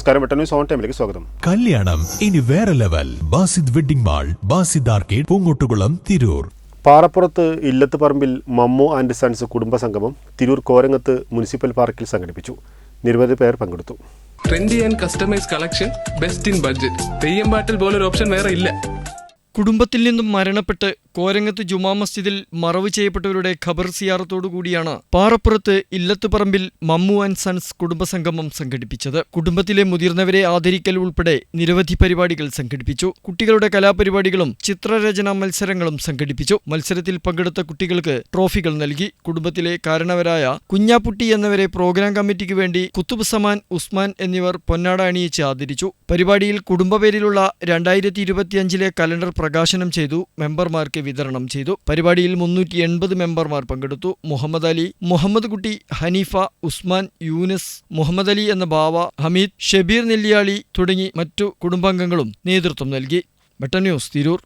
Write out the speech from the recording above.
നമസ്കാരം, news on ടൈമിലേക്ക് സ്വാഗതം. കല്യാണം ഇനി വേറെ level. Basid wedding mall, Basid arcade, Poonkottukulam, Tirur. Parappurath Illath Parambil Mammu and sons കുടുംബസംഗമം തിരൂർ കോരങ്ങത്ത് മുനിസിപ്പൽ പാർക്കിൽ സംഘടിപ്പിച്ചു. നിരവധി പേർ പങ്കെടുത്തു. Trendy and customise collection, best in budget. Theyyam പാട്ടിൽ പോലൊരു ഓപ്ഷൻ വേറെ ഇല്ല. കുടുംബത്തിൽ നിന്നും മരണപ്പെട്ട് കോരങ്ങത്ത് ജുമാ മസ്ജിദിൽ മറവ് ചെയ്യപ്പെട്ടവരുടെ ഖബർ സിയാറത്തോടുകൂടിയാണ് പാറപ്പുറത്ത് ഇല്ലത്ത് പറമ്പിൽ മമ്മു ആൻഡ് സൺസ് കുടുംബസംഗമം സംഘടിപ്പിച്ചത്. കുടുംബത്തിലെ മുതിർന്നവരെ ആദരിക്കൽ ഉൾപ്പെടെ നിരവധി പരിപാടികൾ സംഘടിപ്പിച്ചു. കുട്ടികളുടെ കലാപരിപാടികളും ചിത്രരചനാ മത്സരങ്ങളും സംഘടിപ്പിച്ചു. മത്സരത്തിൽ പങ്കെടുത്ത കുട്ടികൾക്ക് ട്രോഫികൾ നൽകി. കുടുംബത്തിലെ കാരണവരായ കുഞ്ഞാപ്പുട്ടി എന്നിവരെ പ്രോഗ്രാം കമ്മിറ്റിക്ക് വേണ്ടി കുത്തുബ് സമാൻ, ഉസ്മാൻ എന്നിവർ പൊന്നാട അണിയിച്ച് ആദരിച്ചു. പരിപാടിയിൽ കുടുംബപേരിലുള്ള 2025 കലണ്ടർ പ്രകാശനം ചെയ്തു. മെമ്പർമാർക്ക് വിതരണം ചെയ്തു. പരിപാടിയിൽ 380 മെമ്പർമാർ പങ്കെടുത്തു. മുഹമ്മദ് അലി, മുഹമ്മദ് കുട്ടി, ഹനീഫ, ഉസ്മാൻ, യൂനസ്, മുഹമ്മദ് അലി എന്ന ബാവ, ഹമീദ്, ഷബീർ നെല്ലിയാളി തുടങ്ങി മറ്റു കുടുംബാംഗങ്ങളും നേതൃത്വം നൽകി. ന്യൂസ്, തിരൂർ.